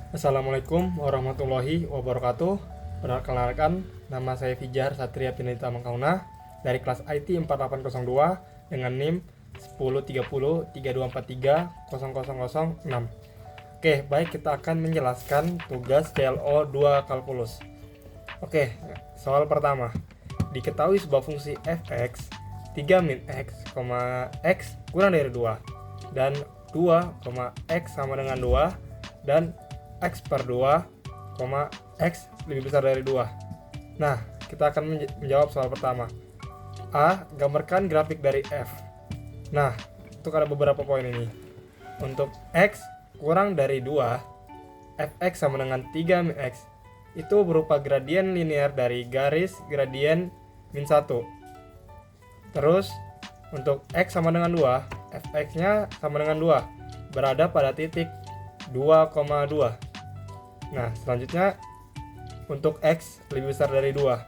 Assalamualaikum warahmatullahi wabarakatuh. Perkenalkan, nama saya Fijar Satria Pinita Mangkauna dari kelas IT 4802 dengan NIM 103032430006. Oke, baik, kita akan menjelaskan tugas CLO 2 kalkulus. Oke, soal pertama. Diketahui sebuah fungsi fx 3 min x, x kurang dari 2 dan 2, x sama dengan 2 dan x per 2, x lebih besar dari 2. Nah, kita akan menjawab soal pertama. A. Gambarkan grafik dari f. Nah, untuk ada beberapa poin ini. Untuk x kurang dari 2, fx sama dengan 3 min x, itu berupa gradien linear dari garis gradien min 1. Terus, untuk x sama dengan 2, fx-nya sama dengan 2, berada pada titik 2,2. Nah, selanjutnya untuk x lebih besar dari 2.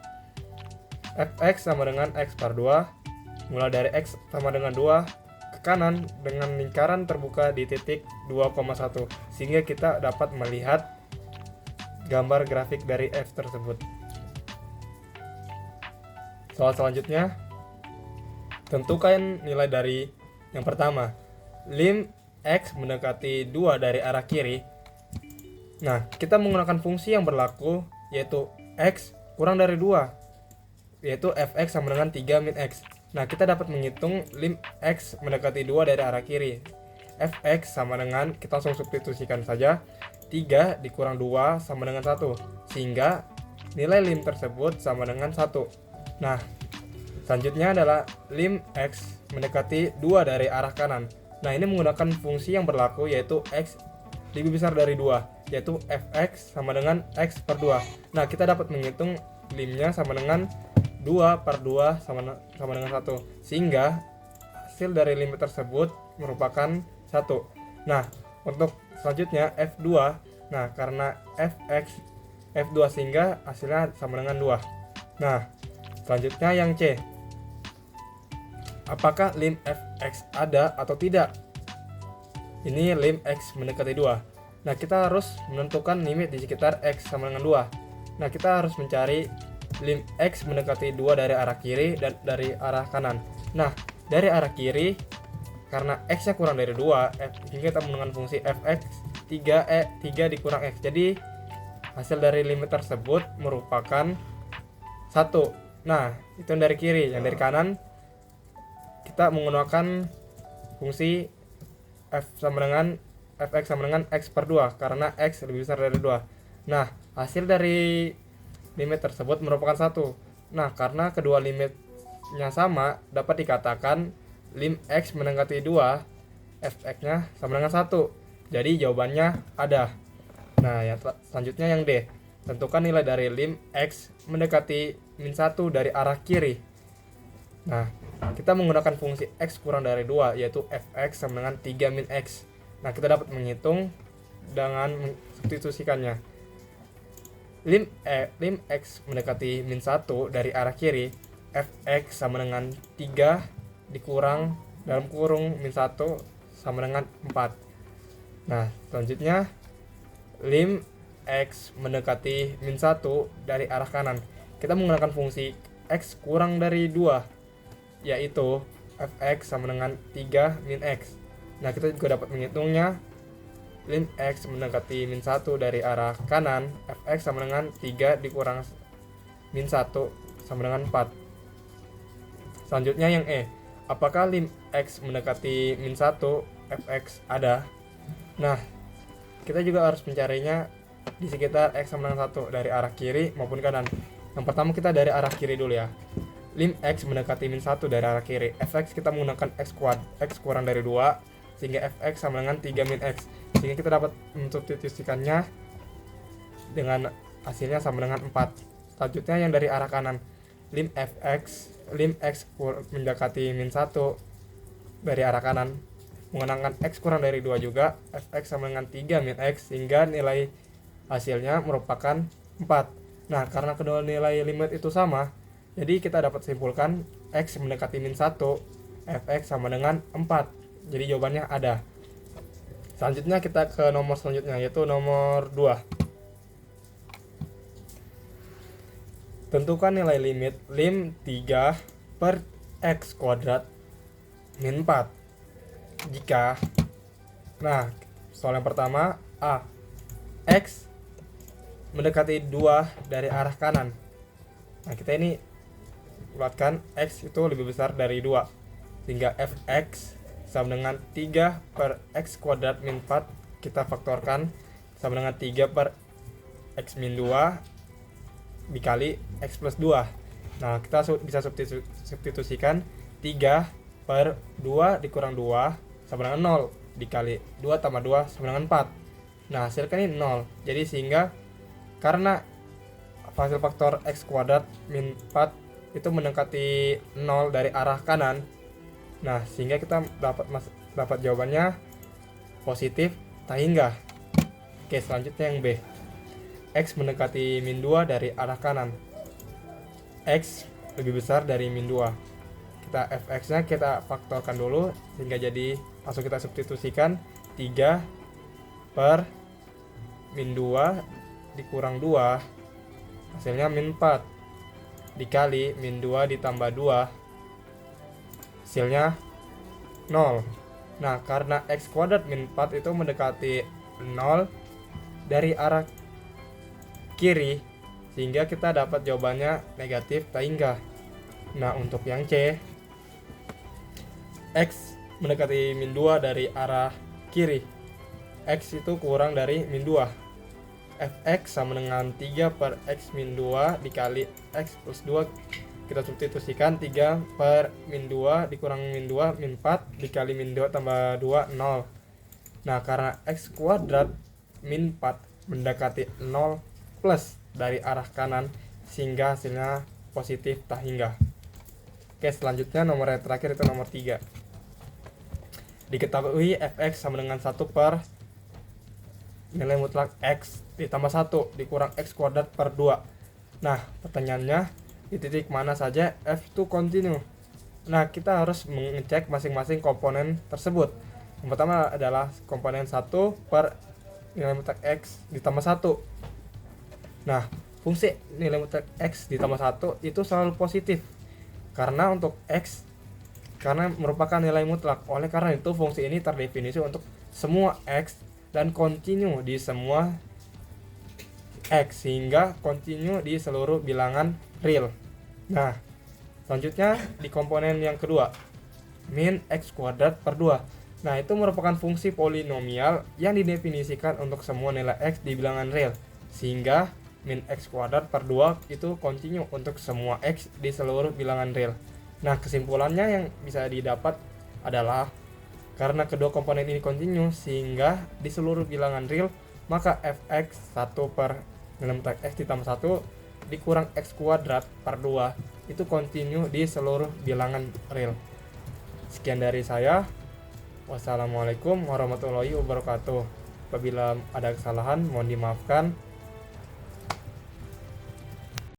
Fx sama dengan x per 2, mulai dari x sama dengan 2 ke kanan dengan lingkaran terbuka di titik 2,1, sehingga kita dapat melihat gambar grafik dari f tersebut. Soal selanjutnya, tentukan nilai dari yang pertama, lim x mendekati 2 dari arah kiri. Nah, kita menggunakan fungsi yang berlaku, yaitu x kurang dari 2, yaitu fx sama dengan 3 min x. Nah, kita dapat menghitung lim x mendekati 2 dari arah kiri. Fx sama dengan, kita langsung substitusikan saja, 3 dikurang 2 sama dengan 1, sehingga nilai lim tersebut sama dengan 1. Nah, selanjutnya adalah lim x mendekati 2 dari arah kanan. Nah, ini menggunakan fungsi yang berlaku, yaitu x lebih besar dari 2, yaitu fx sama dengan x per 2. Nah, kita dapat menghitung limnya sama dengan 2 per 2 sama dengan 1, sehingga hasil dari lim tersebut merupakan 1. Nah, untuk selanjutnya f2. Nah, karena fx f2 sehingga hasilnya sama dengan 2. Nah, selanjutnya yang C. Apakah lim fx ada atau tidak? Ini lim x mendekati 2. Nah, kita harus menentukan limit di sekitar x sama dengan 2. Nah, kita harus mencari lim x mendekati 2 dari arah kiri dan dari arah kanan. Nah, dari arah kiri, karena x-nya kurang dari 2, hingga kita menggunakan fungsi fx 3 dikurang x. Jadi, hasil dari limit tersebut merupakan 1. Nah, itu yang dari kiri. Yang dari kanan, kita menggunakan fungsi fx sama dengan x per 2, karena x lebih besar dari 2. Nah, hasil dari limit tersebut merupakan 1. Nah, karena kedua limitnya sama, dapat dikatakan lim x mendekati 2, fx-nya sama dengan 1. Jadi jawabannya ada. Nah, yang selanjutnya yang D. Tentukan nilai dari lim x mendekati min 1 dari arah kiri. Nah, kita menggunakan fungsi x kurang dari 2, yaitu fx sama dengan 3 min x. Nah, kita dapat menghitung dengan substitusikannya. Lim x mendekati min 1 dari arah kiri, fx sama dengan 3 dikurang dalam kurung min 1 sama dengan 4. Nah, selanjutnya lim x mendekati min 1 dari arah kanan. Kita menggunakan fungsi x kurang dari 2, yaitu fx sama dengan 3 min x. Nah, kita juga dapat menghitungnya. Lim x mendekati min 1 dari arah kanan, fx sama dengan 3 dikurang min 1 sama dengan 4. Selanjutnya yang E. Apakah lim x mendekati min 1, fx ada? Nah, kita juga harus mencarinya di sekitar x sama dengan 1 dari arah kiri maupun kanan. Yang pertama kita dari arah kiri dulu ya. Lim x mendekati min 1 dari arah kiri. Fx kita menggunakan x kurang dari 2, sehingga fx sama dengan 3 min x. Sehingga kita dapat mensubstitusikannya dengan hasilnya sama dengan 4. Selanjutnya yang dari arah kanan. Lim x mendekati min 1 dari arah kanan, menggunakan x kurang dari 2 juga, fx sama dengan 3 min x, sehingga nilai hasilnya merupakan 4. Nah, karena kedua nilai limit itu sama, jadi kita dapat simpulkan x mendekati min 1, fx sama dengan 4. Jadi jawabannya ada. Selanjutnya kita ke nomor selanjutnya, yaitu nomor 2. Tentukan nilai limit lim 3 per x kuadrat min 4 jika, nah soal yang pertama, A, x mendekati 2 dari arah kanan. Nah kita ini buatkan x itu lebih besar dari 2, sehingga fx sama dengan 3 per x kuadrat min 4 kita faktorkan sama dengan 3 per x min 2 dikali x plus 2. Nah kita bisa substitusikan 3 per 2 dikurang 2 sama dengan 0 dikali 2 tambah 2 sama dengan 4. Nah hasilkan ini 0. Jadi sehingga karena hasil faktor x kuadrat min 4 itu mendekati 0 dari arah kanan, nah sehingga kita dapat jawabannya positif tak hingga. Oke, selanjutnya yang B, x mendekati min 2 dari arah kanan. X lebih besar dari min 2. Kita fx nya kita faktorkan dulu sehingga jadi langsung kita substitusikan 3 per min 2 dikurang 2 hasilnya min 4 dikali min 2 ditambah 2 hasilnya 0. Nah karena x kuadrat min 4 itu mendekati 0 dari arah kiri, sehingga kita dapat jawabannya negatif tak hingga. Nah untuk yang C, x mendekati min 2 dari arah kiri, x itu kurang dari min 2, fx sama dengan 3 per x min 2 dikali x plus 2, kita substitusikan 3 per min 2 dikurang min 2 min 4 dikali min 2 tambah 2 0. Nah karena x kuadrat min 4 mendekati 0 plus dari arah kanan, sehingga hasilnya positif tak hingga. Oke, selanjutnya nomor yang terakhir itu nomor 3. Diketahui fx sama dengan 1 per nilai mutlak x ditambah 1 dikurang x kuadrat per 2. Nah pertanyaannya, di titik mana saja f itu kontinu? Nah kita harus mengecek masing-masing komponen tersebut. Yang pertama adalah komponen 1 per nilai mutlak x ditambah 1. Nah fungsi nilai mutlak x ditambah 1 itu selalu positif, karena untuk x karena merupakan nilai mutlak. Oleh karena itu fungsi ini terdefinisi untuk semua x dan kontinu di semua x, sehingga kontinu di seluruh bilangan real. Nah selanjutnya di komponen yang kedua, min x kuadrat per 2. Nah itu merupakan fungsi polinomial yang didefinisikan untuk semua nilai x di bilangan real, sehingga min x kuadrat per 2 itu kontinu untuk semua x di seluruh bilangan real. Nah kesimpulannya yang bisa didapat adalah karena kedua komponen ini kontinu, sehingga di seluruh bilangan real, maka fx 1 per nilai mutlak x ditambah 1 dikurang x kuadrat per 2 itu kontinu di seluruh bilangan real. Sekian dari saya. Wassalamualaikum warahmatullahi wabarakatuh. Apabila ada kesalahan mohon dimaafkan.